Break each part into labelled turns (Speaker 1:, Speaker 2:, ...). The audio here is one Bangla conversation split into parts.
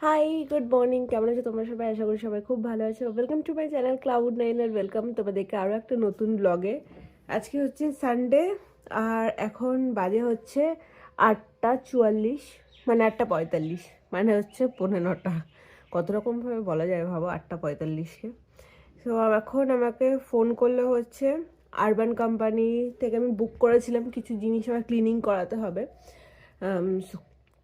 Speaker 1: High, good morning. কেমন আছো তোমরা সবাই? আশা করি সবাই খুব ভালো আছো। Welcome to my channel Cloud9 এর ওয়েলকাম তোমাদেরকে আরও একটা নতুন ব্লগে। আজকে হচ্ছে সানডে আর এখন বাজে হচ্ছে 8:44, মানে 8:45, মানে হচ্ছে 9:45। কত রকমভাবে বলা যায় ভাবো 8:45কে। তো এখন আমাকে ফোন করলে হচ্ছে আরবান কোম্পানি থেকে। আমি বুক করেছিলাম কিছু জিনিস আমার ক্লিনিং করাতে হবে।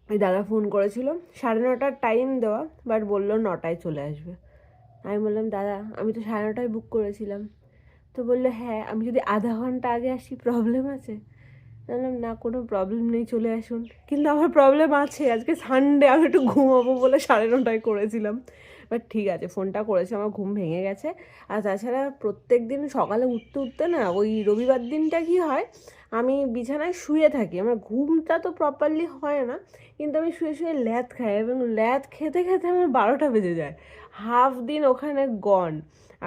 Speaker 1: ওই দাদা ফোন করেছিল 9:30টার টাইম দেওয়া, বাট বললো 9টায় চলে আসবে। আমি বললাম দাদা আমি তো 9:30টায় বুক করেছিলাম। তো বললো হ্যাঁ, আমি যদি আধা ঘন্টা আগে আসি প্রবলেম আছে? বললাম না, কোনো প্রবলেম নেই, চলে আসুন। কিন্তু আমার প্রবলেম আছে, আজকে সানডে, আমি একটু ঘুমাবো বলে 9:30টায় করেছিলাম। বাট ঠিক আছে, ফোনটা করেছে, আমার ঘুম ভেঙে গেছে। আর তাছাড়া প্রত্যেক দিন সকালে উঠতে উঠতে না, ওই রবিবার দিনটা কি হয়, আমি বিছানায় শুয়ে থাকি, আমার ঘুমটা তো প্রপারলি হয় না, কিন্তু আমি শুয়ে শুয়ে ল্যাদ খাই, এবং ল্যাদ খেতে খেতে আমার 12টা বেজে যায়। হাফ দিন ওখানে গন।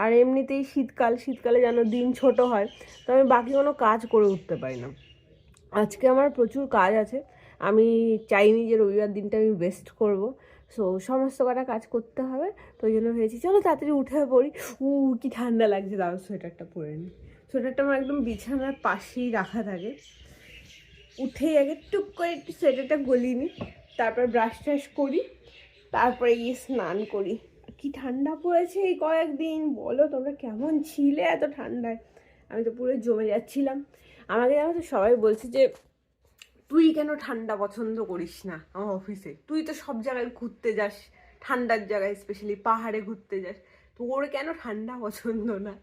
Speaker 1: আর এমনিতেই শীতকালে যেন দিন ছোট হয়, তো আমি বাকি কোনো কাজ করে উঠতে পারি না। আজকে আমার প্রচুর কাজ আছে, আমি চাইনি যে রবিবার দিনটা আমি ওয়েস্ট করব। সো সমস্ত কটা কাজ করতে হবে, তো ওই জন্য ভেবেছি চলো তাড়াতাড়ি উঠে পড়ি। কি ঠান্ডা লাগছে, দাঁড়াও সোয়েটারটা পরে নিই। সোয়েটারটা আমার একদম বিছানার পাশেই রাখা থাকে। উঠেই আগে টুক করে একটু সোয়েটারটা গলিয়ে নিই, তারপর ব্রাশ ট্রাশ করি, তারপরে গিয়ে স্নান করি। কি ঠান্ডা পড়েছে এই কয়েকদিন, বলো তোমরা কেমন ছিলে এত ঠান্ডায়? আমি তো পুরো জমে যাচ্ছিলাম। আমাকে জানো তো সবাই বলছে যে তুই কেন ঠান্ডা পছন্দ করিস না আমার অফিসে, তুই তো সব জায়গায় ঘুরতে যাস, ঠান্ডার জায়গায় স্পেশালি পাহাড়ে ঘুরতে যাস, তোর কেন ঠান্ডা পছন্দ না?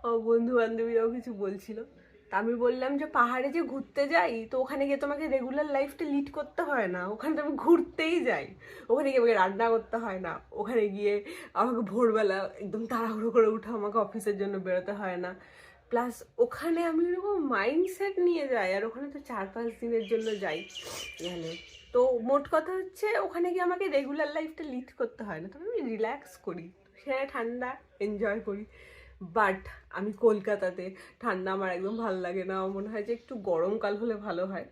Speaker 1: আমার বন্ধু বান্ধবীরাও কিছু বলছিল। তা আমি বললাম যে পাহাড়ে যে ঘুরতে যাই, তো ওখানে গিয়ে তোমাকে রেগুলার লাইফটা লিড করতে হয় না, ওখানে তো আমি ঘুরতেই যাই। ওখানে গিয়ে আমাকে রান্না করতে হয় না, ওখানে গিয়ে আমাকে ভোরবেলা একদম তাড়াহুড়ো করে উঠে আমাকে অফিসের জন্য বেরোতে হয় না। প্লাস ওখানে আমি ওরকম মাইন্ডসেট নিয়ে যাই, আর ওখানে তো 4-5 দিনের জন্য যাই এখানে। তো মোট কথা হচ্ছে ওখানে গিয়ে আমাকে রেগুলার লাইফটা লিড করতে হয় না, তবে আমি রিল্যাক্স করি, সেখানে ঠান্ডা এনজয় করি। বাট আমি কলকাতাতে, ঠান্ডা আমার একদম ভালো লাগে না, আমার মনে হয় যে একটু গরমকাল হলে ভালো হয়।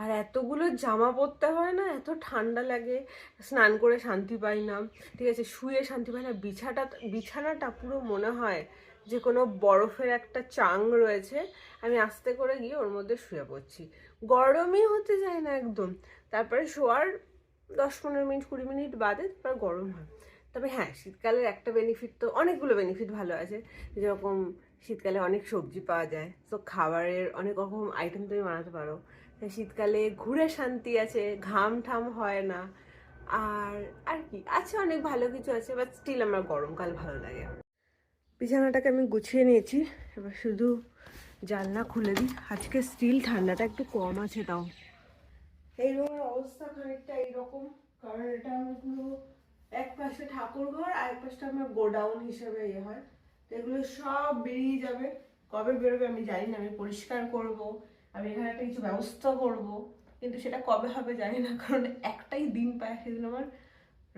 Speaker 1: আর এতগুলো জামা পরতে হয় না, এত ঠান্ডা লাগে, স্নান করে শান্তি পাই না, ঠিক আছে, শুয়ে শান্তি পাই না, বিছানাটা পুরো মনে হয় যে কোনো বরফের একটা চাং রয়েছে, আমি আস্তে করে গিয়ে ওর মধ্যে শুয়ে পড়ছি। গরমই হতে যায় না একদম। তারপরে শোয়ার 10-15 মিনিট 20 মিনিট বাদে তারপর গরম হয়। তবে হ্যাঁ, শীতকালের একটা বেনিফিট, তো অনেকগুলো বেনিফিট ভালো আছে। যেরকম শীতকালে অনেক সবজি পাওয়া যায়, তো খাবারের অনেক রকম আইটেম তুমি বানাতে পারো। শীতকালে ঘুরে শান্তি আছে, ঘাম ঠাম হয় না। আর আর কি আছে, অনেক ভালো কিছু আছে, বাট স্টিল আমার গরমকাল ভালো লাগে। বিছানাটাকে আমি গুছিয়ে নিয়েছি, এবার শুধু জানলা খুলে দিই। আজকে স্টিল ঠান্ডাটা একটু কম আছে তাও। এই রুমের অবস্থা খানিকটা এইরকম, কারণ এটা আমার পুরো এক পাশে ঠাকুর ঘর আর এক পাশটা আমার গোডাউন হিসেবে ইয়ে হয়। তো এগুলো সব বেরিয়ে যাবে, কবে বেরোবে আমি জানি না। আমি পরিষ্কার করব, আমি এখানে একটা কিছু ব্যবস্থা করব, কিন্তু সেটা কবে হবে জানি না, কারণ একটাই দিন পায়, সেদিন আমার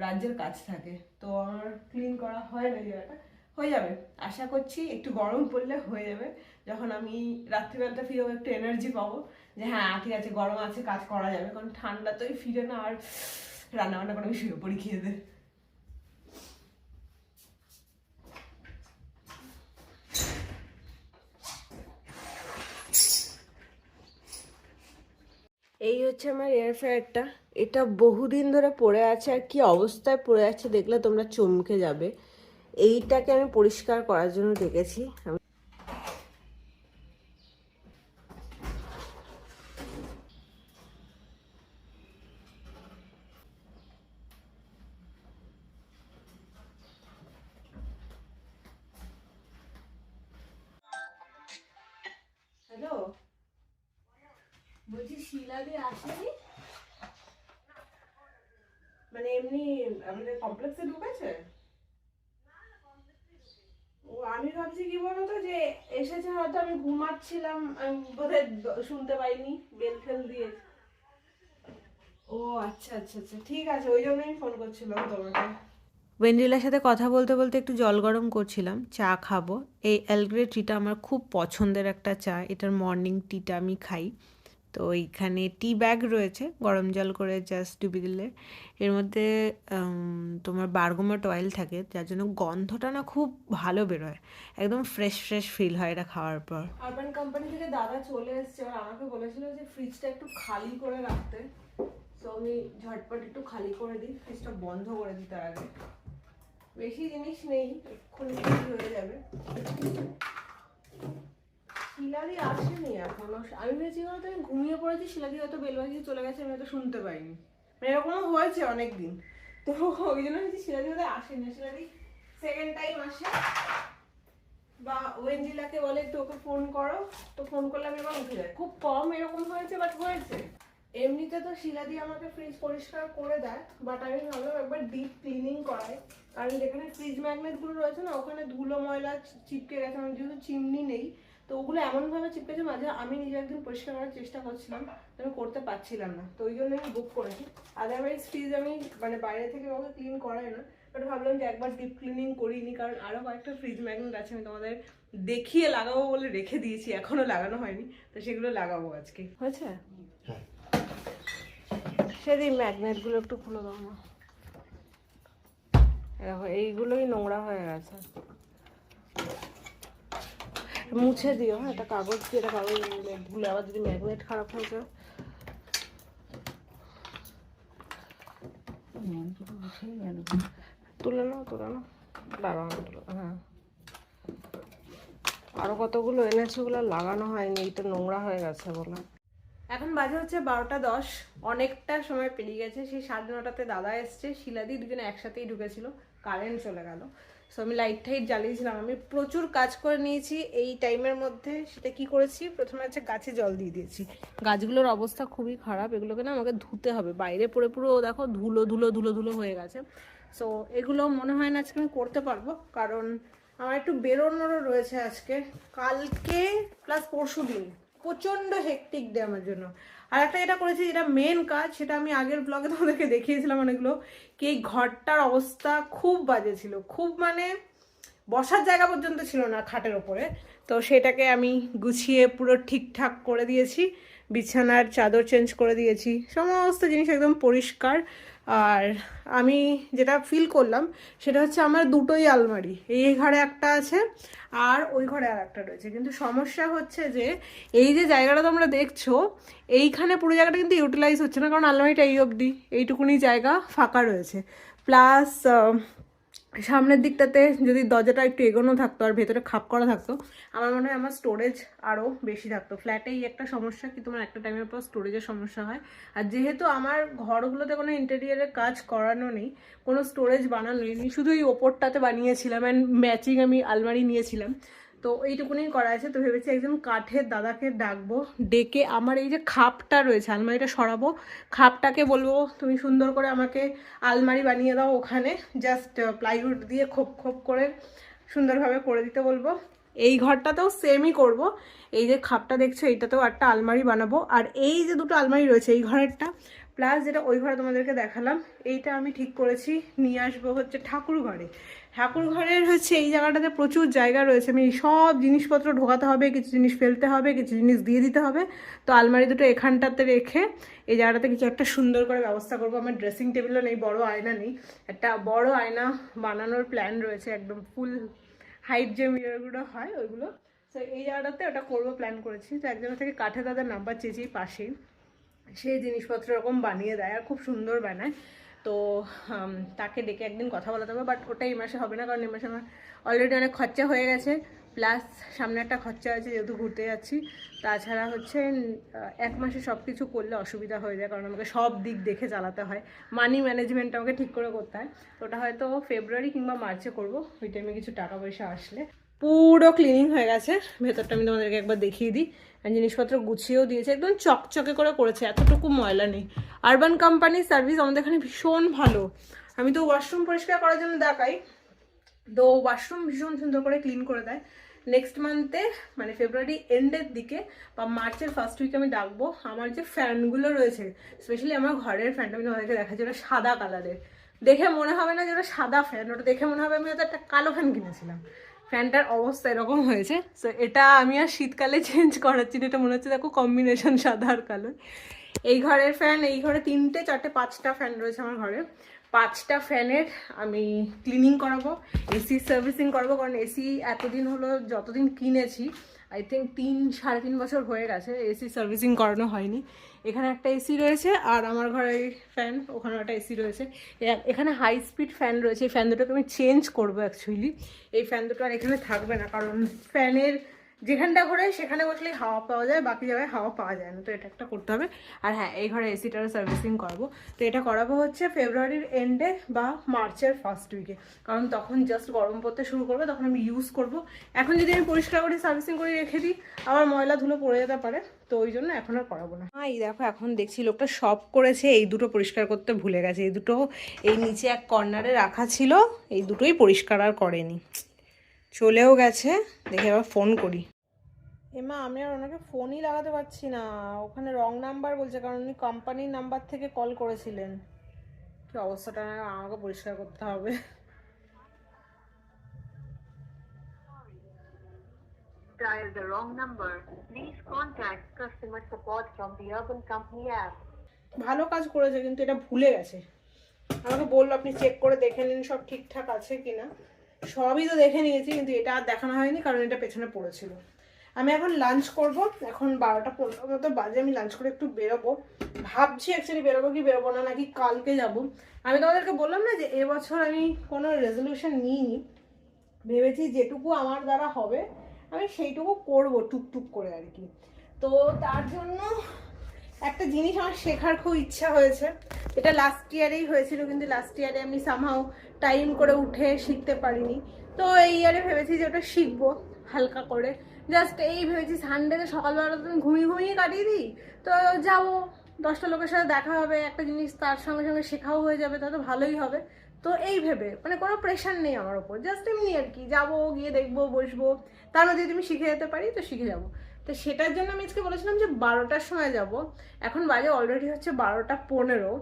Speaker 1: রাজ্যের কাজ থাকে, তো আমার ক্লিন করা হয় না জায়গাটা। হয়ে যাবে, আশা করছি একটু গরম পড়লে হয়ে যাবে। যখন আমি রাত্রিবেলাটা ফিরে একটু এনার্জি পাবো যে হ্যাঁ ঠিক আছে গরম আছে, কাজ করা যাবে, কারণ ঠান্ডা তোই ফিরে না। আর রান্নাবান্না করে আমি শুয়ে পড়ি খেয়ে দে। এই হচ্ছে আমার এয়ার ফ্রায়ারটা, এটা বহুদিন ধরে পড়ে আছে, আর কি অবস্থায় পড়ে আছে দেখলে তোমরা চমকে যাবে। এইটাকে আমি পরিষ্কার করার জন্য ডেকেছি। হ্যালো, বলছি শিলাদি আসেনি? মানে এমনি আমাদের কমপ্লেক্সে ঢুকেছে? ও, আমি ভাবছি কি বলতো যে এসেছে হয়তো, আমি ঘুমাচ্ছিলাম, আমি বোধহয় শুনতে পাইনি, বেল ফেল দিয়ে। ও আচ্ছা আচ্ছা আচ্ছা, ঠিক আছে, ওই জন্যই ফোন করছিলাম তোমাকে। ওয়েন্ডিলার সাথে কথা বলতে বলতে একটু জল গরম করছিলাম, চা খাবো। এই এলগ্রে টিটা আমার খুব পছন্দের একটা চা, এটার মর্নিং টিটা আমি খাই। তো এইখানে টি ব্যাগ রয়েছে, গরম জল করে জাস্ট ডুবি দিলে এর মধ্যে তোমার বার্গমেট অয়েল থাকে, যার জন্য গন্ধটা না খুব ভালো বেরোয়, একদম ফ্রেশ ফ্রেশ ফিল হয় এটা খাওয়ার পর। আরবান কোম্পানি থেকে দাদা চলে এসছে, আর আমাকে বলেছিল যে ফ্রিজটা একটু খালি করে রাখতে, তো আমি ঝটপট একটু খালি করে দিই, ফ্রিজটা বন্ধ করে দিই তার আগে। বেশি জিনিস নেই, এক্ষুনি হয়ে যাবে। শিলাদি আসেনি এখনো, আমি ভেবেছি বলতে আমি ঘুমিয়ে পড়েছি, শিলাদি হয়তো বেল বাজিয়ে চলে গেছে, আমি হয়তো শুনতে পাইনি, এরকমও হয়েছে অনেকদিন। তো ওই জন্য ভেবেছি শিলাদি হয়তো আসেনি, শিলাদি সেকেন্ড টাইম আসে, বা ওয়েঞ্জিলাকে বলে একটু ওকে ফোন করো, তো ফোন করলে আমি এবার উঠে যাই। খুব কম এরকম হয়েছে, বাট হয়েছে। এমনিতে তো শিলাদি আমাকে ফ্রিজ পরিষ্কার করে দেয়, বাট আমি ভাবলাম একবার ডিপ ক্লিনিং করাই, কারণ যেখানে ফ্রিজ ম্যাগনেটগুলো রয়েছে না, ওখানে ধুলো ময়লা চিপকে গেছে, আমার যেহেতু চিমনি নেই, তো ওগুলো এমনভাবে চিপকেছে, মাঝে আমি নিজে একদিন পরিষ্কার করার চেষ্টা করছিলাম, আমি করতে পারছিলাম না, তো ওই জন্য আমি বুক করেছি। আদারওয়াইজ ফ্রিজ আমি মানে বাইরে থেকে ওকে ক্লিন করাই না, বাট ভাবলাম যে একবার ডিপ ক্লিনিং করিনি, কারণ আরও কয়েকটা ফ্রিজ ম্যাগনেট আছে, আমি তোমাদের দেখিয়ে লাগাবো বলে রেখে দিয়েছি, এখনো লাগানো হয়নি, তো সেগুলো লাগাবো আজকে। হয়েছে সেদিন ম্যাগনেটগুলো একটু খুলে দাও না, দেখো এইগুলোই নোংরা হয়ে গেছে, মুছে দিও। হ্যাঁ, এটা কাগজ দিয়ে, এটা কাগজ ভুলে আবার যদি ম্যাগনেট খারাপ হয়ে যায়। তুলে নাও, তুলে নাও, দাঁড়াও তুলে, হ্যাঁ। আরো কতগুলো এনেছে, ওগুলো লাগানো হয়নি, এটা নোংরা হয়ে গেছে বলে। এখন বাজে হচ্ছে 12:10, অনেকটা সময় পেরিয়ে গেছে। সেই 9:30-তে দাদা এসছে, শিলাদি দুজনে একসাথেই ঢুকেছিল, কারেন্ট চলে গেল। সো আমি লাইট টাইট জ্বালিয়েছিলাম, আমি প্রচুর কাজ করে নিয়েছি এই টাইমের মধ্যে। সেটা কি করেছি, প্রথমে হচ্ছে গাছে জল দিয়ে দিয়েছি, গাছগুলোর অবস্থা খুবই খারাপ, এগুলোকে না আমাকে ধুতে হবে, বাইরে পড়ে পুরো দেখো ধুলো ধুলো ধুলো ধুলো হয়ে গেছে। সো এগুলো মনে হয় না আজকে আমি করতে পারবো, কারণ আমার একটু বেরোনোরও রয়েছে আজকে, কালকে প্লাস পরশু দিন প্রচণ্ড হেকটিক ডে আমার জন্য। আর একটা যেটা করেছি, যেটা মেন কাজ, সেটা আমি আগের ব্লগে তোমাদেরকে দেখিয়েছিলাম অনেকগুলো, কি এই ঘরটার অবস্থা খুব বাজে ছিল, খুব মানে বসার জায়গা পর্যন্ত ছিল না খাটের ওপরে। তো সেটাকে আমি গুছিয়ে পুরো ঠিকঠাক করে দিয়েছি, বিছানার চাদর চেঞ্জ করে দিয়েছি, সমস্ত জিনিস একদম পরিষ্কার। আর আমি যেটা ফিল করলাম সেটা হচ্ছে আমার দুটোই আলমারি, এই ঘরে একটা আছে আর ওই ঘরে আর একটা রয়েছে, কিন্তু সমস্যা হচ্ছে যে এই যে জায়গাটা তোমরা দেখছো, এইখানে পুরো জায়গাটা কিন্তু ইউটিলাইজ হচ্ছে না, কারণ আলমারিটা এই অবধি, এইটুকুনি জায়গা ফাঁকা রয়েছে। প্লাস সামনের দিকটাতে যদি দরজাটা একটু এগোনো থাকতো আর ভেতরে খাপ করা থাকতো, আমার মনে হয় আমার স্টোরেজ আরও বেশি থাকতো। ফ্ল্যাটেই একটা সমস্যা কি, তোমার একটা টাইমের পর স্টোরেজের সমস্যা হয়, আর যেহেতু আমার ঘরগুলোতে কোনো ইন্টেরিয়ারের কাজ করানো নেই, কোনো স্টোরেজ বানানো নেই, শুধু এই ওপরটাতে বানিয়েছিলাম, অ্যান্ড ম্যাচিং আমি আলমারি নিয়েছিলাম, তো এইটুকুনি করা আছে। তো ভেবেছি একজন কাঠের দাদাকে ডাকবো, ডেকে আমার এই যে খাপটা রয়েছে, আলমারিটা সরাবো, খাপটাকে বলবো তুমি সুন্দর করে আমাকে আলমারি বানিয়ে দাও, ওখানে জাস্ট প্লাইউড দিয়ে খোপ খোপ করে সুন্দরভাবে করে দিতে বলবো। এই ঘরটাতেও সেমই করব, এই যে খাপটা দেখছো এইটাতেও একটা আলমারি বানাবো, আর এই যে দুটো আলমারি রয়েছে এই ঘরেরটা প্লাস যেটা ওই ঘরে তোমাদেরকে দেখালাম, এইটা আমি ঠিক করেছি নিয়ে আসবো হচ্ছে ঠাকুর ঘরে। ঠাকুর ঘরের হচ্ছে এই জায়গাটাতে প্রচুর জায়গা রয়েছে, আমি সব জিনিসপত্র ঢোকাতে হবে, কিছু জিনিস ফেলতে হবে, কিছু জিনিস দিয়ে দিতে হবে। তো আলমারি দুটো এখানটাতে রেখে এই জায়গাটাতে কিছু একটা সুন্দর করে ব্যবস্থা করবো। আমার ড্রেসিং টেবিলও নেই, বড় আয়না নেই, একটা বড় আয়না বানানোর প্ল্যান রয়েছে, একদম ফুল হাইট যে মিররগুলো হয় ওইগুলো। তো এই জায়গাটাতে ওটা করবো প্ল্যান করেছি। তো একজনের থেকে কাঠে দাদার নাম্বার চেয়েছি পাশেই, সেই জিনিসপত্র এরকম বানিয়ে দেয় আর খুব সুন্দর বানায়। তো তাকে ডেকে একদিন কথা বলাতে হবে, বাট ওটা এই মাসে হবে না, কারণ এই মাসে আমার অলরেডি অনেক খরচা হয়ে গেছে, প্লাস সামনে একটা খরচা আছে যেহেতু ঘুরতে যাচ্ছি। তাছাড়া হচ্ছে 1 মাসে সব কিছু করলে অসুবিধা হয়ে যায়, কারণ আমাকে সব দিক দেখে চালাতে হয়, মানি ম্যানেজমেন্ট আমাকে ঠিক করে করতে হয়। তো ওটা হয়তো ফেব্রুয়ারি কিংবা মার্চে করবো, ওই টাইমে কিছু টাকা পয়সা আসলে। পুরো ক্লিনিং হয়ে গেছে, ভেতরটা আমি তোমাদেরকে একবার দেখিয়ে দিই, জিনিসপত্র গুছিয়েও দিয়েছে, একদম চকচকে করে করেছে, এতটুকু ময়লা নেই। আরবান কোম্পানির সার্ভিস আমাদের এখানে ভীষণ ভালো। আমি তো ওয়াশরুম পরিষ্কার করার জন্য দেখাই, তো ওয়াশরুম ভীষণ সুন্দর করে ক্লিন করে দেয়। নেক্সট মান্থে মানে ফেব্রুয়ারি এন্ডের দিকে বা মার্চের ফার্স্ট উইকে আমি ডাকবো। আমার যে ফ্যানগুলো রয়েছে, স্পেশালি আমার ঘরের ফ্যানটা আমি তোমাদেরকে দেখাচ্ছি, ওটা সাদা কালারের, দেখে মনে হবে না যে ওটা সাদা ফ্যান, ওটা দেখে মনে হবে আমি হয়তো একটা কালো ফ্যান কিনেছিলাম। ফ্যানটার অবস্থা এরকম হয়েছে। সো এটা আমি আর শীতকালে চেঞ্জ করাচ্ছি না, এটা মনে হচ্ছে দেখো কম্বিনেশন সাদা আর কালো। এই ঘরের ফ্যান, এই ঘরে 3টে 4টে 5টা ফ্যান রয়েছে আমার ঘরে। 5টা ফ্যানের আমি ক্লিনিং করাবো, এসি সার্ভিসিং করবো, কারণ এসি এতদিন হলো যতদিন কিনেছি আই থিঙ্ক 3-3.5 বছর হয়ে গেছে এসি সার্ভিসিং করানো হয়নি। এখানে একটা এসি রয়েছে আর আমার ঘরে ফ্যান, ওখানে একটা এসি রয়েছে। এখানে হাই স্পিড ফ্যান রয়েছে, এই ফ্যান দুটোকে আমি চেঞ্জ করবো অ্যাকচুয়ালি। এই ফ্যান দুটো আর এখানে থাকবে না, কারণ ফ্যানের যেখানটা ঘোরে সেখানে বসলেই হাওয়া পাওয়া যায়, বাকি জায়গায় হাওয়া পাওয়া যায় না, তো এটা একটা করতে হবে। আর হ্যাঁ, এই ঘরে এসিটারও সার্ভিসিং করবো। তো এটা করাবো হচ্ছে ফেব্রুয়ারির এন্ডে বা মার্চের ফার্স্ট উইকে, কারণ তখন জাস্ট গরম পড়তে শুরু করবে, তখন আমি ইউজ করব। এখন যদি আমি পরিষ্কার করে সার্ভিসিং করে রেখে দিই আবার ময়লা ধুলো পড়ে যেতে পারে, তো ওই জন্য এখন আর করাবো না। এই দেখো, এখন দেখছি লোকটা সব করেছে, এই দুটো পরিষ্কার করতে ভুলে গেছে। এই দুটো এই নিচে এক কর্নারে রাখা ছিল, এই দুটোই পরিষ্কার আর করেনি, চলেও গেছে। দেখে আবার ফোন করি। এমা, আমি আর ওনাকে ফোনই লাগাতে পারছি না, ওখানে রং নাম্বার বলছে, কারণ উনি কোম্পানির নাম্বার থেকে কল করেছিলেন। কি অবস্থাটা, আমাকে পরিষ্কার করতে হবে।
Speaker 2: Dial the wrong number. Please contact customer support from the Urban Company app.
Speaker 1: ভালো কাজ করেছে, কিন্তু এটা ভুলে গেছে। আমাকে বললো আপনি চেক করে দেখে নিন সব ঠিকঠাক আছে কিনা। সবই তো দেখে নিয়েছি, কিন্তু এটা আর দেখানো হয়নি কারণ এটা পেছনে পড়েছিল। আমি এখন লাঞ্চ করব, এখন 12টা 15 মতো বাজে। আমি লাঞ্চ করে একটু বেরোবো, ভাবছি অ্যাকচুয়ালি বেরোবো কি বেরোবো না, নাকি কালকে যাব। আমি তোমাদেরকে বললাম না যে এবছর আমি কোনো রেজলিউশন নিইনি, ভেবেছি যেটুকু আমার দ্বারা হবে আমি সেইটুকু করব টুকটুক করে আর কি। তো তার জন্য একটা জিনিস আমার শেখার খুব ইচ্ছা হয়েছে। এটা লাস্ট ইয়ারেই হয়েছিল, কিন্তু লাস্ট ইয়ারে আমি সামহাও টাইম করে উঠে শিখতে পারিনি। তো এই ইয়ারে ভেবেছি যে ওটা শিখবো হালকা করে। জাস্ট এই ভেবেছি সানডেতে সকালবেলা তো আমি ঘুমিয়ে কাটিয়ে দিই, তো যাবো 10টা লোকের সাথে দেখা হবে, একটা জিনিস তার সঙ্গে সঙ্গে শেখাও হয়ে যাবে, তা তো ভালোই হবে। তো এই ভেবে, মানে কোনো প্রেশার নেই আমার ওপর, জাস্ট এমনি আর কি, যাবো গিয়ে দেখবো বসবো, তার মধ্যে যদি আমি শিখে যেতে পারি তো শিখে যাবো। তো সেটার জন্য আমি আজকে বলেছিলাম যে 12টার সময় যাব। এখন বাজে অলরেডি হচ্ছে 12টা 15,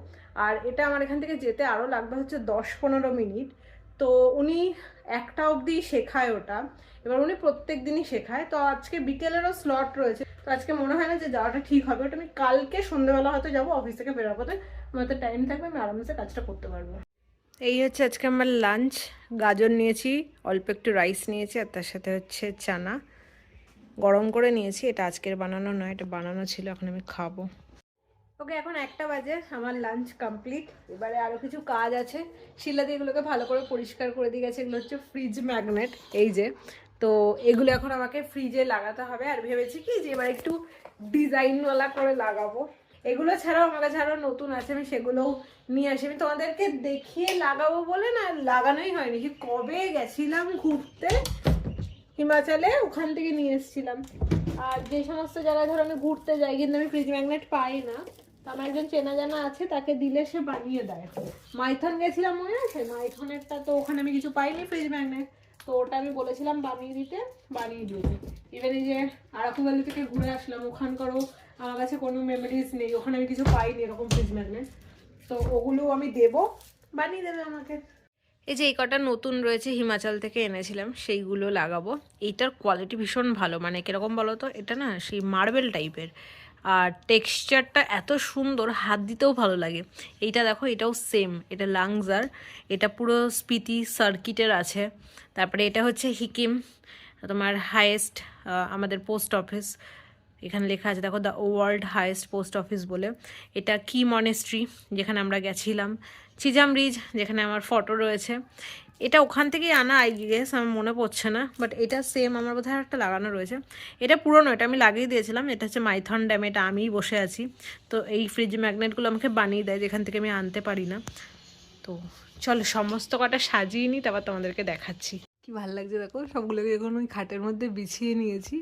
Speaker 1: আর এটা আমার এখান থেকে যেতে আরও লাগবে হচ্ছে 10-15 মিনিট। তো উনি 1টা অবধি শেখায় ওটা, এবার উনি প্রত্যেক দিনই শেখায়। তো আজকে বিকেলেরও স্লট রয়েছে, তো আজকে মনে হয় না যে যাওয়াটা ঠিক হবে। ওটা আমি কালকে সন্ধ্যেবেলা হয়তো যাবো, অফিস থেকে বেরোর পথে আমার তো টাইম থাকবে, আমি আরামসে কাজটা করতে পারবো। এই হচ্ছে আজকে আমার লাঞ্চ। গাজর নিয়েছি, অল্প একটু রাইস নিয়েছি, আর তার সাথে হচ্ছে চানা গরম করে নিয়েছি। এটা আজকের বানানো নয়, এটা বানানো ছিল, এখন আমি খাবো। ওকে, এখন 1টা বাজে, আমার লাঞ্চ কমপ্লিট। এবারে আরও কিছু কাজ আছে, শিলা দিয়ে এগুলোকে ভালো করে পরিষ্কার করে দিয়ে গেছে। এগুলো হচ্ছে ফ্রিজ ম্যাগনেট, এই যে। তো এগুলো এখন আমাকে ফ্রিজে লাগাতে হবে, আর ভেবেছি কি যে এবার একটু ডিজাইনওয়ালা করে লাগাবো। এগুলো ছাড়াও আমার কাছে আরও নতুন আছে, আমি সেগুলোও নিয়ে আসি। আমি তোমাদেরকে দেখিয়ে লাগাবো বলে না লাগানোই হয়নি, যে কবে গেছিলাম ঘুরতে হিমাচলে, ওখান থেকে নিয়ে এসেছিলাম। আর যে সমস্ত জায়গায় ধরো আমি ঘুরতে যাই কিন্তু আমি ফ্রিজ ম্যাগনেট পাই না, তো আমার একজন চেনা জানা আছে, তাকে দিলে সে বানিয়ে দেয়। মাইথন গেছিলাম মনে আছে, মাইথনেরটা তো ওখানে আমি কিছু পাইনি ফ্রিজ ম্যাগনেট, তো ওটা আমি বলেছিলাম বানিয়ে দিতে, বানিয়ে দিয়েছে। এবার এই যে আরাকু ভ্যালি থেকে ঘুরে আসলাম, ওখানকারও আমার কাছে কোনো মেমোরিজ নেই, ওখানে আমি কিছু পাইনি এরকম ফ্রিজ ম্যাগনেট, তো ওগুলো আমি দেবো, বানিয়ে দেবে আমাকে। এই যে এই কটা নতুন রয়েছে হিমাচল থেকে এনেছিলাম, সেইগুলো লাগাবো। এইটার কোয়ালিটি ভীষণ ভালো, মানে কীরকম বলো তো, এটা না সেই মার্বেল টাইপের, আর টেক্সচারটা এত সুন্দর, হাত দিতেও ভালো লাগে। এইটা দেখো, এটাও সেম, এটা লাংজার, এটা পুরো স্পিতি সার্কিটের আছে। তারপরে এটা হচ্ছে হিকিম, তোমার হাইয়েস্ট আমাদের পোস্ট অফিস, এখানে লেখা আছে দেখো, the world highest post office বলে। এটা কি মনেস্ট্রি, যেখানে আমরা গেছিলাম। চিজাম রিজ, যেখানে আমার ফটো রয়েছে, এটা ওখান থেকেই আনা আই গেস, আমার মনে পড়ছে না, বাট এটা সেম আমার বোধহয় একটা লাগানো রয়েছে। এটা পুরনো, এটা আমি লাগিয়ে দিয়েছিলাম। এটা হচ্ছে মাইথন ড্যামে, এটা আমিই বসে আছি। তো এই ফ্রিজ ম্যাগনেটগুলো আমাকে বানিয়ে দেয়, যেখান থেকে আমি আনতে পারি না। তো চলো সমস্ত কটা সাজিয়ে নিই, তারপর তোমাদেরকে দেখাচ্ছি। কি ভালো লাগছে দেখো, সবগুলোকে এখন ওই খাটের মধ্যে বিছিয়ে নিয়েছি।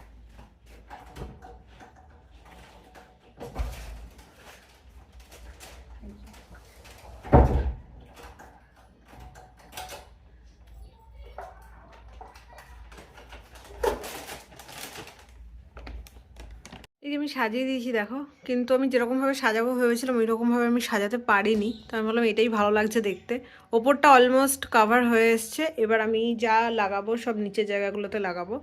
Speaker 1: এই যে আমি আমি সাজিয়ে দিয়েছি দেখো, কিন্তু আমি যেরকমভাবে সাজাবো ভেবেছিলাম ওই রকমভাবে আমি সাজাতে পারিনি। তো আমি বললাম এটাই ভালো লাগছে দেখতে। ওপরটা অলমোস্ট কভার হয়ে এসছে, এবার আমি যা লাগাবো সব নিচের জায়গাগুলোতে লাগাবো।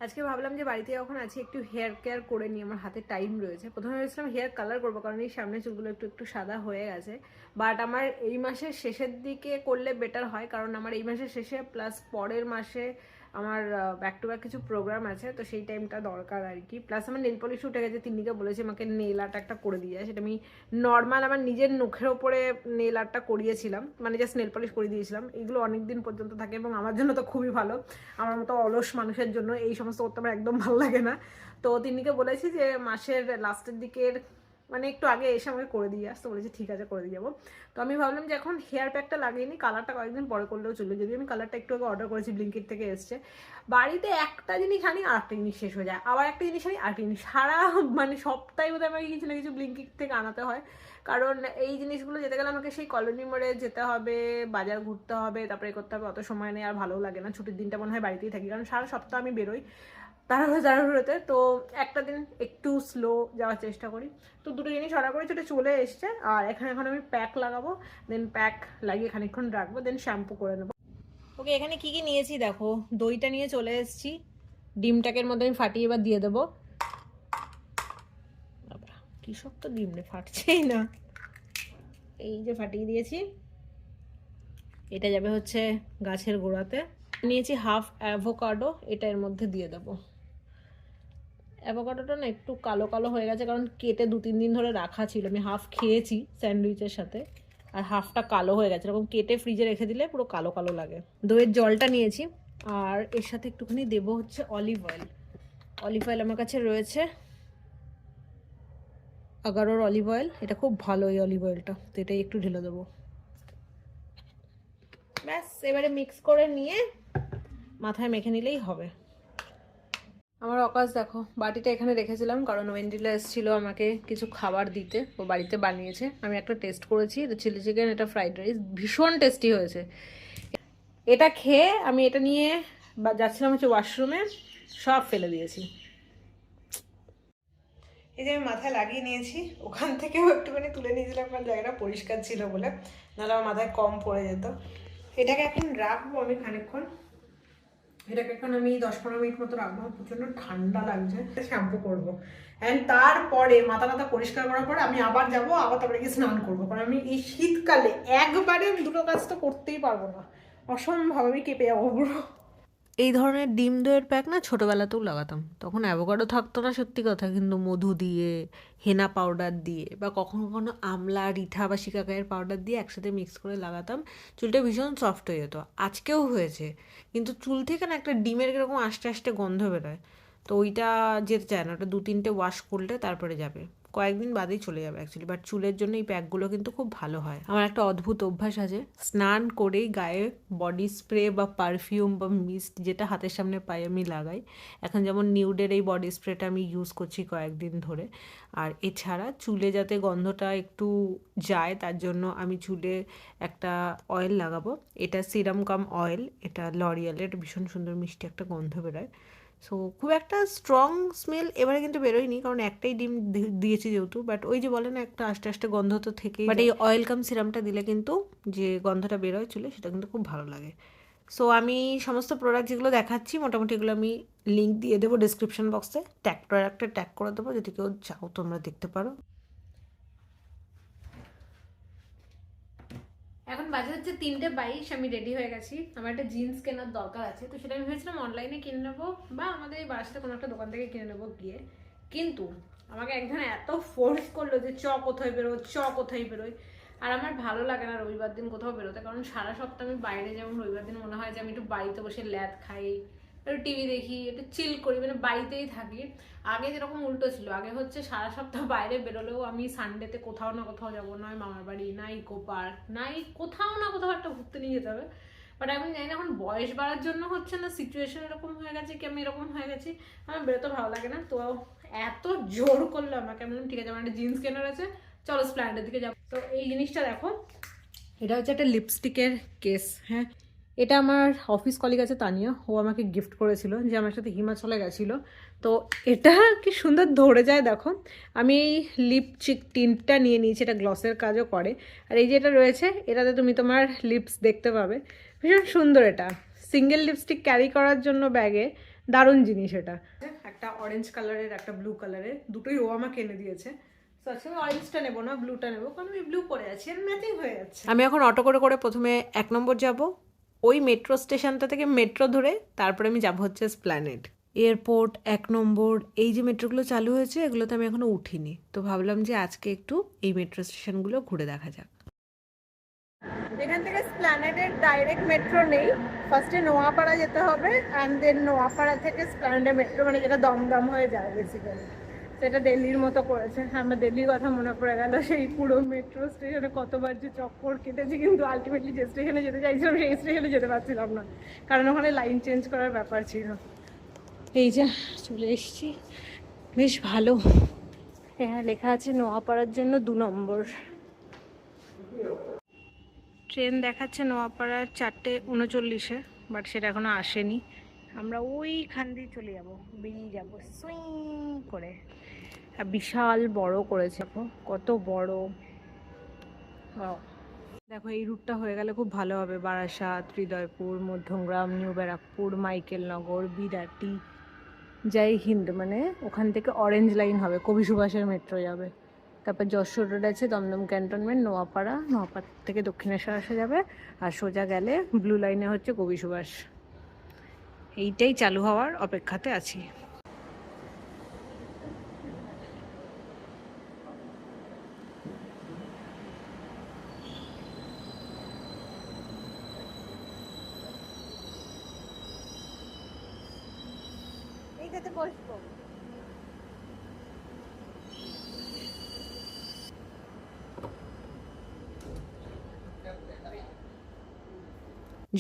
Speaker 1: আজকে ভাবলাম যে বাড়িতে যখন আছি একটু হেয়ার কেয়ার করে নিই, আমার হাতে টাইম রয়েছে। প্রথমে ভেবেছিলাম হেয়ার কালার করবো, কারণ এই সামনে চুলগুলো একটু একটু সাদা হয়ে গেছে। বাট আমার এই মাসের শেষের দিকে করলে বেটার হয়, কারণ আমার এই মাসের শেষে প্লাস পরের মাসে আমার ব্যাক টু ব্যাক কিছু প্রোগ্রাম আছে, তো সেই টাইমটা দরকার আর কি। প্লাস আমার নেল পলিশ উঠে গেছে, তিন্নিকে বলেছি আমাকে নেল আর্ট একটা করে দিয়ে যায়। সেটা আমি নর্মাল আমার নিজের নখের ওপরে নেল আর্টটা করিয়েছিলাম, মানে জাস্ট নেল পলিশ করে দিয়েছিলাম। এগুলো অনেক দিন পর্যন্ত থাকে এবং আমার জন্য তো খুবই ভালো। আমার মতো অলস মানুষের জন্য এই সমস্ত করতে আমার একদম ভালো লাগে না। তো তিন্নিকে বলেছি যে মাসের লাস্টের দিকের মানে একটু আগে এসে আমাকে করে দিয়ে আসতে বলেছি, ঠিক আছে করে দিয়ে যাবো। তো আমি ভাবলাম যে এখন হেয়ার প্যাকটা লাগিয়ে নিই, কালারটা কয়েকদিন পরে করলেও চলবে। যদি আমি কালারটা একটু আগে অর্ডার করেছি, ব্লিঙ্কিট থেকে এসছে। বাড়িতে একটা জিনিস আনি আর একটা জিনিস শেষ হয়ে যায়, আবার একটা জিনিস আনি আর একটা জিনিস, সারা মানে সপ্তাহে বোধহয় আমাকে কিছু না কিছু ব্লিঙ্কিট থেকে আনাতে হয়। কারণ এই জিনিসগুলো যেতে গেলে আমাকে সেই কলোনি মোড়ে যেতে হবে, বাজার ঘুরতে হবে, তারপরে করতে হবে, অত সময় নেই, আর ভালোও লাগে না। ছুটির দিনটা মনে হয় বাড়িতেই থাকি, কারণ সারা সপ্তাহ আমি বেরোই তাড়াহুড়োতে। তো একটা দিন একটু স্লো যাওয়ার চেষ্টা করি। তো দুটো জিনিস অর্ডার করেছি, ওটা চলে এসছে। আর এখন আমি প্যাক লাগাবো, দেন প্যাক লাগিয়ে খানিকক্ষণ রাখবো, দেন শ্যাম্পু করে নেবো। ওকে, এখানে কি কি নিয়েছি দেখো। দইটা নিয়ে চলে এসেছি, ডিমটাকের মধ্যে আমি ফাটিয়ে এবার দিয়ে দেবো। কি শক্ত ডিম রে, ফাটছেই না। এই যে ফাটিয়ে দিয়েছি, এটা যাবে হচ্ছে গাছের গোড়াতে। নিয়েছি হাফ অ্যাভোকাডো, এটা এর মধ্যে দিয়ে দেবো। অ্যাভোকাডোটা না একটু কালো কালো হয়ে গেছে, কারণ কেটে 2-3 দিন ধরে রাখা ছিল। আমি হাফ খেয়েছি স্যান্ডউইচের সাথে, আর হাফটা কালো হয়ে গেছে। এরকম কেটে ফ্রিজে রেখে দিলে পুরো কালো কালো লাগে। দইয়ের জলটা নিয়েছি, আর এর সাথে একটুখানি দেবো হচ্ছে অলিভ অয়েল। অলিভ অয়েল আমার কাছে রয়েছে আগারোর অলিভ অয়েল, এটা খুব ভালো এই অলিভ অয়েলটা, তো এটাই একটু ঢেলে দেবো। ব্যাস, এবারে মিক্স করে নিয়ে মাথায় মেখে নিলেই হবে। আমার অকাশ দেখো, বাটিটা এখানে রেখেছিলাম কারণ ওয়েন্ডিলা এসেছিলো আমাকে কিছু খাবার দিতে, ও বাড়িতে বানিয়েছে। আমি একটা টেস্ট করেছি, এটা চিলি চিকেন, এটা ফ্রাইড রাইস, ভীষণ টেস্টি হয়েছে। এটা খেয়ে আমি এটা নিয়ে যাচ্ছিলাম হচ্ছে ওয়াশরুমে, সব ফেলে দিয়েছি। এই যে আমি মাথায় লাগিয়ে নিয়েছি, ওখান থেকেও একটুখানি তুলে নিয়েছিলাম কারণ জায়গাটা পরিষ্কার ছিল বলে, নাহলে আমার মাথায় কম পড়ে যেত। এটাকে এখন রাখবো আমি খানিকক্ষণ, এটাকে এখন আমি 10-15 মিনিট মতো রাখবো। প্রচন্ড ঠান্ডা লাগছে, শ্যাম্পু করবো, অ্যান্ড তারপরে মাথা টাথা পরিষ্কার করার পরে আমি আবার যাবো, আবার তারপরে গিয়ে স্নান করবো। কারণ আমি এই শীতকালে একবারে আমি দুটো কাজ তো করতেই পারবো না, অসম্ভব, আমি কেঁপে যাবো পুরো। এই ধরনের ডিম দইয়ের প্যাক না ছোটোবেলাতেও লাগাতাম, তখন অ্যাভোকাডো থাকতো না সত্যি কথা, কিন্তু মধু দিয়ে, হেনা পাউডার দিয়ে, বা কখনো কখনো আমলা, রিঠা বা শিকাকায়ের পাউডার দিয়ে একসাথে মিক্স করে লাগাতাম। চুলটা ভীষণ সফট হয়ে যেত, আজকেও হয়েছে। কিন্তু চুল থেকে না একটা ডিমের এরকম আস্তে আস্তে গন্ধ বেরোয়, তো ওইটা যেতে চায় না। ওটা 2-3টে ওয়াশ করলে তারপরে যাবে, কয়েকদিন বাদেই চলে যাবে অ্যাকচুয়ালি। বাট চুলের জন্য এই প্যাকগুলো কিন্তু খুব ভালো হয়। আমার একটা অদ্ভুত অভ্যাস আছে, স্নান করেই গায়ে বডি স্প্রে বা পারফিউম বা মিস্ট যেটা হাতের সামনে পাই আমি লাগাই। এখন যেমন নিউডের এই বডি স্প্রেটা আমি ইউজ করছি কয়েকদিন ধরে। আর এছাড়া চুলে যাতে গন্ধটা একটু যায় তার জন্য আমি চুলে একটা অয়েল লাগাবো। এটা সিরাম কাম অয়েল, এটা লরিয়ালের, ভীষণ সুন্দর মিষ্টি একটা গন্ধ বেরোয়। সো খুব একটা স্ট্রং স্মেল এবারে কিন্তু বেরোয়নি, কারণ একটাই ডিম দিয়েছি যেহেতু। বাট ওই যে বলে না একটা আস্তে আস্তে গন্ধ তো থেকেই। বাট এই অয়েল কাম সিরামটা দিলে কিন্তু যে গন্ধটা বেরোয় চুলে, সেটা কিন্তু খুব ভালো লাগে। সো আমি সমস্ত প্রোডাক্ট যেগুলো দেখাচ্ছি মোটামুটি এগুলো আমি লিঙ্ক দিয়ে দেবো ডিসক্রিপশন বক্সে, ট্যাগ করে দেবো, যদি কেউ চাও তোমরা দেখতে পারো। এখন বাজে হচ্ছে 3:22, আমি রেডি হয়ে গেছি। আমার একটা জিন্স কেনার দরকার আছে, তো সেটা আমি ভেবেছিলাম অনলাইনে কিনে নেবো বা আমাদের এই বাসাতে কোনো একটা দোকান থেকে কিনে নেবো গিয়ে। কিন্তু আমাকে একজন এত ফোর্স করলো যে কোথায় বেরোয়। আর আমার ভালো লাগে না রবিবার দিন কোথাও বেরোতে, কারণ সারা সপ্তাহ আমি বাইরে, যেমন রবিবার দিন মনে হয় যে আমি একটু বাড়িতে বসে ল্যাদ খাই, একটু টিভি দেখি, একটু চিল করি, মানে বাড়িতেই থাকি। আগে যেরকম উল্টো ছিল, আগে হচ্ছে সারা সপ্তাহ বাইরে বেরোলেও আমি সানডেতে কোথাও না কোথাও যাবো, নয় মামার বাড়ি, না ইকো পার্ক, নাই কোথাও না কোথাও একটা ঘুরতে নিয়ে যেতে হবে। বাট আমি জানি না এখন বয়স বাড়ার জন্য হচ্ছে না সিচুয়েশন এরকম হয়ে গেছে কি আমি এরকম হয়ে গেছি, আমার বেরোতে ভালো লাগে না। তো এত জোর করলো আমাকে, আমি ঠিক আছে আমার একটা জিন্স কেনার আছে, চলো স্প্ল্যান্ডের দিকে যাবো। তো এই জিনিসটা দেখো, এটা হচ্ছে একটা লিপস্টিকের কেস। হ্যাঁ, এটা আমার অফিস কলিগ আছে তানিয়া, ও আমাকে গিফট করেছিল, যে আমার সাথে হিমাচলে গেছিলো। তো এটা কি সুন্দর ধরে যায় দেখো। আমি এই লিপস্টিক টিন্টটা নিয়ে নিয়েছি, এটা গ্লসের কাজও করে। আর এই যেটা রয়েছে এটাতে তুমি তোমার লিপস দেখতে পাবে, ভীষণ সুন্দর। এটা সিঙ্গেল লিপস্টিক ক্যারি করার জন্য ব্যাগে দারুণ জিনিস। এটা একটা অরেঞ্জ কালারের, একটা ব্লু কালারের, দুটোই ও আমাকে এনে দিয়েছে। তো আজকে আমি অরেঞ্জটা নেবো না, ব্লুটা নেবো, কারণ আমি ব্লু পরে আছি আর ম্যাচিং হয়ে যাচ্ছে। আমি এখন অটো করে করে প্রথমে 1 নম্বর যাব, ওই মেট্রো স্টেশনটা থেকে মেট্রো ধরে তারপরে আমি যাব হচ্ছে এসপ্ল্যানেড। এয়ারপোর্ট, 1 নম্বর, এই যে মেট্রোগুলো চালু হয়েছে এগুলোতে আমি এখনো উঠিনি, তো ভাবলাম যে আজকে একটু এই মেট্রো স্টেশনগুলো ঘুরে দেখা যাক। এখান থেকে স্প্ল্যানেডের ডাইরেক্ট মেট্রো নেই, ফার্স্টে নোয়াপাড়া যেতে হবে অ্যান্ড দেন নোয়াপাড়া থেকে স্প্ল্যানেডের মেট্রো, মানে যেটা দমদম হয়ে যায় বেসিক্যালি। সেটা দিল্লির মতো করেছে। আমার দিল্লির কথা মনে পড়ে গেল, সেই পুরো মেট্রো স্টেশনে কতবার যে চক্কর কেটেছি, কিন্তু আলটিমেটলি যে স্টেশনে যেতে চাইছিলাম সেই স্টেশনে যেতে পারছিলাম না, কারণ ওখানে লাইন চেঞ্জ করার ব্যাপার ছিল। এই যে চলে এসেছি, বেশ ভালো। হ্যাঁ, লেখা আছে নোয়াপাড়ার জন্য 2 নম্বর। ট্রেন দেখাচ্ছে নোয়াপাড়ার 4:39, বাট সেটা এখনো আসেনি। আমরা ওইখান দিয়ে চলে যাব, বেরিয়ে যাব সুইং করে। আর বিশাল বড় করেছে, কত বড়। দেখো এই রুটটা হয়ে গেলে খুব ভালো হবে। বারাসাত, হৃদয়পুর, মধ্যমগ্রাম, নিউ ব্যারাকপুর, মাইকেলনগর, বিরাটি, জয় হিন্দ, মানে ওখান থেকে অরেঞ্জ লাইন হবে, কবি সুভাষের মেট্রো যাবে। তারপর যশোর রোড আছে, দমদম ক্যান্টনমেন্ট, নোয়াপাড়া, নোয়াপাড়া থেকে দক্ষিণেশ্বর আসা যাবে। আর সোজা গেলে ব্লু লাইনে হচ্ছে কবি সুভাষ। এইটাই চালু হওয়ার অপেক্ষাতে আছি। এইটাতে বসবো।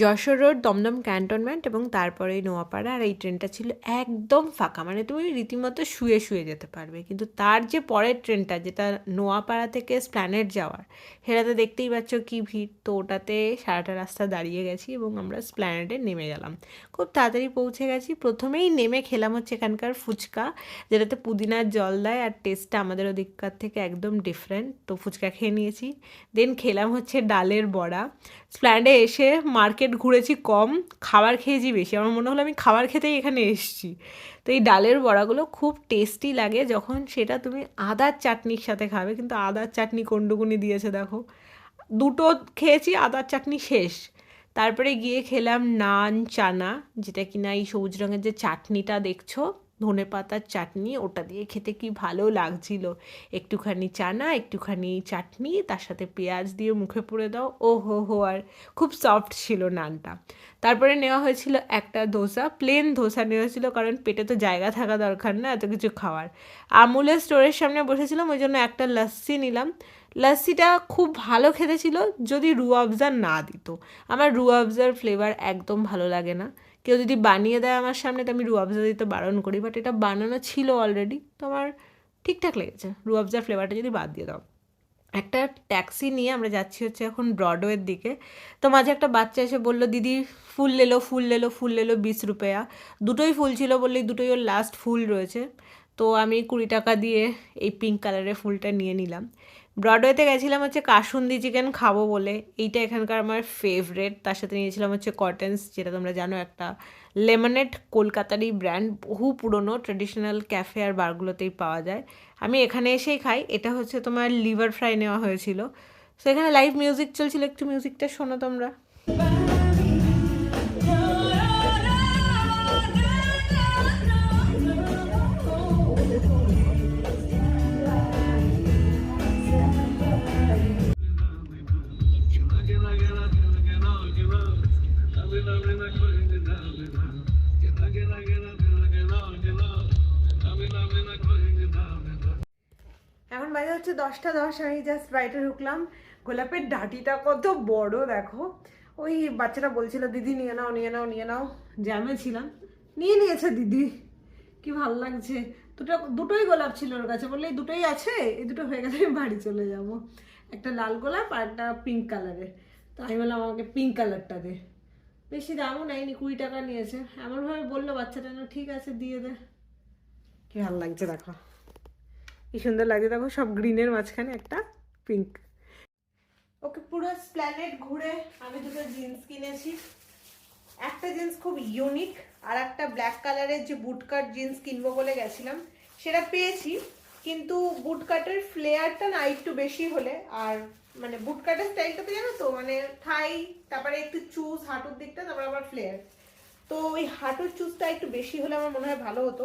Speaker 1: যশোর রোড, দমদম ক্যান্টনমেন্ট এবং তারপরে নোয়াপাড়া। আর এই ট্রেনটা ছিল একদম ফাঁকা, মানে তুমি রীতিমতো শুয়ে শুয়ে যেতে পারবে। কিন্তু তার যে পরের ট্রেনটা, যেটা নোয়াপাড়া থেকে স্প্ল্যানেড যাওয়ার, সেটাতে দেখতেই পাচ্ছ কি ভিড়। তো ওটাতে সারাটা রাস্তা দাঁড়িয়ে গেছি এবং আমরা স্প্ল্যানেডে নেমে গেলাম। খুব তাড়াতাড়ি পৌঁছে গেছি। প্রথমেই নেমে খেলাম হচ্ছে এখানকার ফুচকা, যেটাতে পুদিনার জল দেয়, আর টেস্টটা আমাদের ওদিককার থেকে একদম ডিফারেন্ট। তো ফুচকা খেয়ে নিয়েছি, দেন খেলাম হচ্ছে ডালের বড়া। স্প্ল্যান্ডে এসে মার্কেট ঘুরেছি কম, খাবার খেয়েছি বেশি। আমার মনে হলো আমি খাবার খেতেই এখানে এসেছি। তো এই ডালের বড়াগুলো খুব টেস্টি লাগে যখন সেটা তুমি আদার চাটনির সাথে খাবে। কিন্তু আদার চাটনি কোনটুকুনি দিয়েছে দেখো, দুটো খেয়েছি, আদার চাটনি শেষ। তারপরে গিয়ে খেলাম নান চানা, যেটা কিনা এই সবুজ রঙের যে চাটনিটা দেখছো, ধনে পাতার চাটনি, ওটা দিয়ে খেতে কি ভালো লাগছিল। একটুখানি চানা, একটুখানি চাটনি, তার সাথে পেঁয়াজ দিয়ে মুখে পুরে দাও, ও হো হো। আর খুব সফট ছিল নানটা। তারপরে নেওয়া হয়েছিল একটা ধোসা, প্লেন ধোসা নেওয়া হয়েছিল, কারণ পেটে তো জায়গা থাকা দরকার না এত কিছু খাওয়ার। আমুলের স্টোরের সামনে বসেছিলাম, ওই জন্য একটা লস্যি নিলাম। লস্যিটা খুব ভালো খেতে ছিল, যদি রুয়াবজা না দিত। আমার রুয়াবজার ফ্লেভার একদম ভালো লাগে না। কেউ যদি বানিয়ে দেয় আমার সামনে, তো আমি রুয়াবজা দিতে বারণ করি, বাট এটা বানানো ছিল অলরেডি, তো আমার ঠিকঠাক লেগেছে। রুয়াবজার ফ্লেভারটা যদি বাদ দিয়ে দাও। একটা ট্যাক্সি নিয়ে আমরা যাচ্ছি হচ্ছে এখন ব্রডওয়ের দিকে। তো মাঝে একটা বাচ্চা এসে বললো, দিদি ফুল লেলো, ফুল লেলো, ফুল লেলো, 20 রুপয়া। দুটোই ফুল ছিল বললেই, দুটোই ওর লাস্ট ফুল রয়েছে। তো আমি 20 টাকা দিয়ে এই পিঙ্ক কালারের ফুলটা নিয়ে নিলাম। ব্রডওয়েতে গেছিলাম হচ্ছে কাসুন্দি চিকেন খাবো বলে, এইটা এখানকার আমার ফেভারেট। তার সাথে নিয়েছিলাম হচ্ছে কটেন্স, যেটা তোমরা জানো একটা লেমনেড কলকাতারই ব্র্যান্ড, বহু পুরনো, ট্রেডিশনাল ক্যাফে আর বারগুলোতেই পাওয়া যায়। আমি এখানে এসেই খাই। এটা হচ্ছে তোমার লিভার ফ্রাই নেওয়া হয়েছিল। সো এখানে লাইভ মিউজিক চলছিল, একটু মিউজিকটা শোনো তোমরা। এখন বাজে হচ্ছে 10:10, আমি জাস্ট বাড়িতে ঢুকলাম। গোলাপের ডাঁটিটা কত বড় দেখো। ওই বাচ্চাটা বলছিল দিদি নিয়ে নাও, নিয়ে নাও, নিয়ে নাও। জ্যামে ছিলাম, নিয়ে নিয়েছে দিদি। কি ভালো লাগছে। দুটোই গোলাপ ছিল ওর কাছে, বললে এই দুটোই আছে, এই দুটো হয়ে গেলে আমি বাড়ি চলে যাব। একটা লাল গোলাপ আর একটা পিঙ্ক কালারের। তো আমি বললাম আমাকে পিঙ্ক কালারটা দে। বেশি দামও নেয়নি, 20 টাকা নিয়েছে। এমনভাবে বললো বাচ্চাটা, না ঠিক আছে দিয়ে দে। কি ভালো লাগছে দেখো, কি সুন্দর লাগছে দেখো, সব গ্রিনের মাঝখানে একটা পিঙ্ক। ওকে, পুরো স্প্ল্যানেড ঘুরে আমি দুটো জিন্স কিনেছি। একটা জিন্স খুব ইউনিক, আর একটা ব্ল্যাক কালারের যে বুট কাট জিন্স কিনবো বলে গেছিলাম, সেটা পেয়েছি। কিন্তু বুট কাটের ফ্লেয়ারটা না একটু বেশি হলে, আর মানে বুট কাটের স্টাইলটা তো জানো তো, মানে থাই, তারপরে একটু চুজ হাঁটুর দিকটা, তারপরে আবার ফ্লেয়ার। তো ওই হাঁটুর চুজটা একটু বেশি হলে আমার মনে হয় ভালো হতো,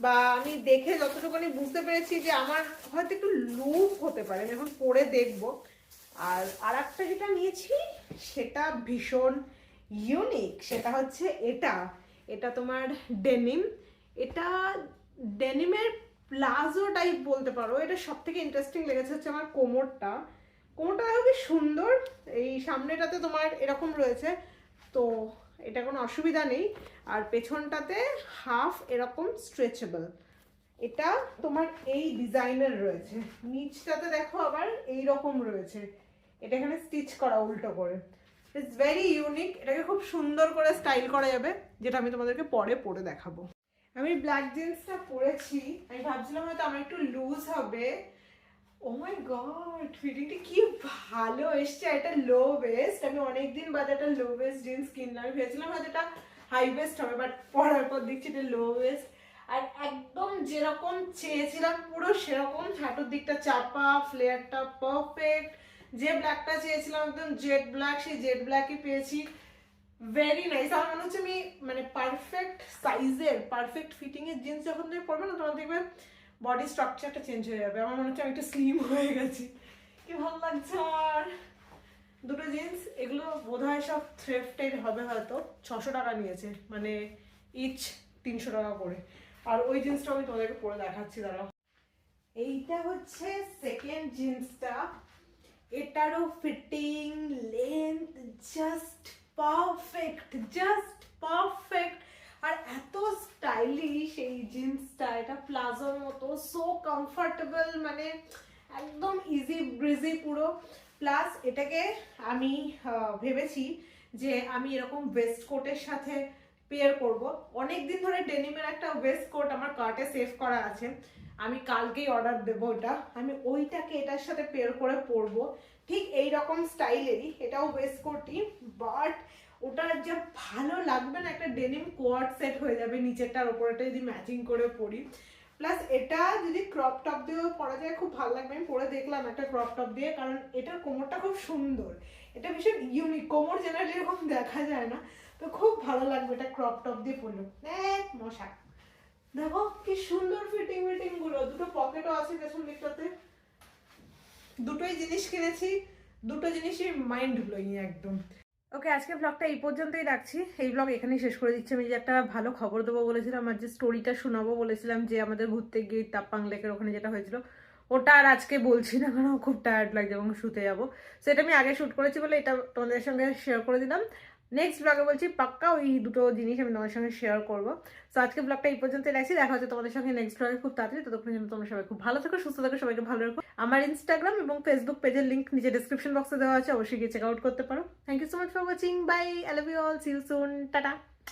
Speaker 1: বা আমি দেখে যতটুকুনি বুঝতে পেরেছি যে আমার হয়তো একটু লুজ হতে পারে, আমি এখন পরে দেখবো। আর একটা যেটা নিয়েছি সেটা ভীষণ ইউনিক, সেটা হচ্ছে এটা। এটা তোমার ডেনিম, এটা ডেনিমের প্লাজো টাইপ বলতে পারো। এটা সব থেকে ইন্টারেস্টিং লেগেছে হচ্ছে আমার কোমরটা। কোমরটা দেখো কি সুন্দর, এই সামনেটাতে তোমার এরকম রয়েছে, তো এটা কোনো অসুবিধা নেই। আর পেছনটাতে হাফ এরকম স্ট্রেচেবল। এটা তোমার এই ডিজাইনের রয়েছে, নিচটাতে দেখো আবার এই রকম রয়েছে, এটা এখানে স্টিচ করা উল্টো করে। ইটস ভেরি ইউনিক, এটাকে খুব সুন্দর করে স্টাইল করা যাবে, যেটা আমি তোমাদেরকে পরে পরে দেখাবো। আমি ব্ল্যাক জিন্সটা পরেছি, আমি ভাবছিলাম হয়তো আমার একটু লুজ হবে। ও মাই গড, ফিটিংটা কি ভালো এসছে। এটা লো ওয়েস্ট, আমি অনেকদিন বাদে একটা লো ওয়েস্ট জিন্স কিনলাম। আমি ভেবেছিলাম হয়তো এটা হাই ওয়েস্ট হবে, বাট পরার পর দেখছি এটা লো ওয়েস্ট। আর একদম যেরকম চেয়েছিলাম পুরো সেরকম, হাঁটুর দিকটা চাপা, ফ্লেয়ারটা পারফেক্ট। যে ব্ল্যাকটা চেয়েছিলাম একদম জেড ব্ল্যাক, সেই জেড ব্ল্যাকই পেয়েছি। Very nice. আমার মনে হচ্ছে আমি মানে পারফেক্ট সাইজের, পারফেক্ট ফিটিং এর জিন্স যখন তুমি পরবে না, তোমার দেখবে বডি স্ট্রাকচারটা চেঞ্জ হয়ে যাবে। আমার মনে হচ্ছে আমি একটু স্লিম হয়ে গেছি, কি ভালো লাগছে আমার। দুটো জিন্স, এগুলো বোধহয় সব থ্রিফটেড হবে, হয়তো 600 টাকা নিয়েছে, মানে ইচ 300 টাকা করে। আর ওই জিন্সটা আমি তোমাদেরকে পরে দেখাচ্ছি, দাঁড়াও। এইটা হচ্ছে সেকেন্ড জিন্সটা, এটারও fitting, length just perfect, just perfect. আর এত স্টাইলিশ এই জিন্সটা, এটা প্লাজোর মতো, সো কমফর্টেবল, মানে একদম ইজি ব্রিজি পুরো। প্লাস এটাকে আমি ভেবেছি যে আমি এরকম ওয়েস্ট কোটের সাথে পেয়ার করব। অনেক দিন ধরে ডেনিমের একটা ওয়েস্ট কোট আমার কার্টে সেভ করা আছে, আমি কালকেই অর্ডার দেবো ওটা। আমি ওইটাকে এটার সাথে পেয়ার করে পরবো, ঠিক এই রকম স্টাইলেরই, এটাও ওয়েস্ট কোটই, বাট ওটা যা ভালো লাগবে না, একটা ডেনিম কোয়ার্ড সেট হয়ে যাবে নিচেরটার ওপরেটা যদি ম্যাচিং করে পরি। প্লাস এটা যদি ক্রপ টপ দিয়েও পরা যায় খুব ভালো লাগবে। আমি পরে দেখলাম একটা ক্রপ টপ দিয়ে, কারণ এটার কোমরটা খুব সুন্দর, এটা ভীষণ ইউনিক, কোমর জেনারেলি এরকম দেখা যায় না, তো খুব ভালো লাগবে এটা ক্রপ টপ দিয়ে পরলো। মশা, দেখো কি সুন্দর ফিটিং ফিটিং গুলো, দুটো পকেটও আছে পেছন দিকটাতে। দুটোই জিনিস কিনেছি, দুটো জিনিসই মাইন্ড ব্লোয়িং একদম। ওকে, আজকে ব্লগটা এই পর্যন্তই রাখছি। এই ব্লগ এখানেই শেষ করে দিচ্ছি। আমি যে একটা ভালো খবর দেবো বলেছিলাম, আর যে স্টোরিটা শোনাবো বলেছিলাম, যে আমাদের ঘুরতে গিয়ে তাপ্পাং লেকের ওখানে যেটা হয়েছিল, ওটা আর আজকে বলছি না, কারণ খুব টায়ার্ড লাগছে এবং শুতে যাবো। সেটা আমি আগে শ্যুট করেছি বলে এটা তোমাদের সঙ্গে শেয়ার করে দিলাম। নেক্সট ব্লগে বলছি পাক্কা ওই দুটো জিনিস আমি তোমাদের সঙ্গে শেয়ার করবো। তো আজকে ব্লগটা এই পর্যন্তই রাখছি, দেখা হচ্ছে তোমাদের সঙ্গে নেক্সট ব্লগে খুব তাড়াতাড়ি। ততক্ষণ জন্য তোমরা সবাই খুব ভালো থাকো, সুস্থ থাকো, সবাইকে ভালো রাখো। আমার ইনস্টাগ্রাম এবং ফেসবুক পেজের লিঙ্ক নিচে ডিসক্রিপশন বক্সে দেওয়া আছে, অবশ্যই গিয়ে চেক আউট করতে পারো। Thank you so much for watching, bye, I love you all, see you soon, tata.